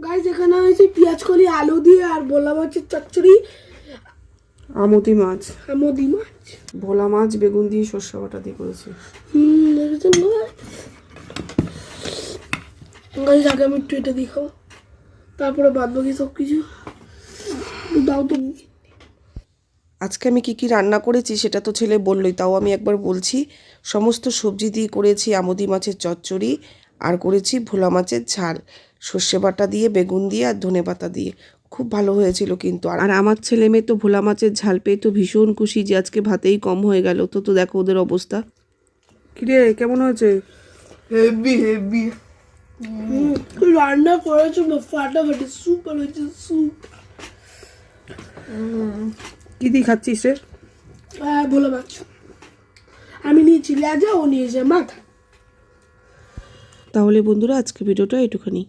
Guys এখানে হয়েছে পেঁয়াজ কলি আলু দিয়ে আর ভোলা মাছের চচ্চড়ি, আমুদি মাছ, মাছ, ভোলা মাছ বেগুন দিয়ে সর্ষে বাটা দিয়ে করেছি। দেখেছেন গাইস? আগে আমি একটু এটা দেখাও, তারপরে বাদ বাকি সব কিছু দাও তো। আজকে আমি কি কি রান্না করেছি সেটা তো ছেলে বললই, তাও আমি একবার বলছি। সমস্ত সবজি দিয়ে করেছি আমুদি মাছের চচ্চড়ি, আর করেছি ভোলা মাছের ঝাল সর্ষে বাটা দিয়ে, বেগুন দিয়ে আর ধনেপাতা দিয়ে। খুব ভালো হয়েছিল কিন্তু। আর আমার ছেলে মেয়ে তো ভোলা মাছের ঝাল পেয়ে তো ভীষণ খুশি যে আজকে ভাতেই কম হয়ে গেল। তো তো দেখো ওদের অবস্থা। কিরে কেমন হয়েছে? হেভি হেভি রান্না করেছো ফাটাফাটি, সুপার হয়েছে, সুপ। কি দিয়ে খাচ্ছিস রে? ভোলা মাছ আমি নিয়েছি লেজা, ও নিয়েছে মাথা। তাহলে বন্ধুরা আজকে ভিডিওটা এটুখানি।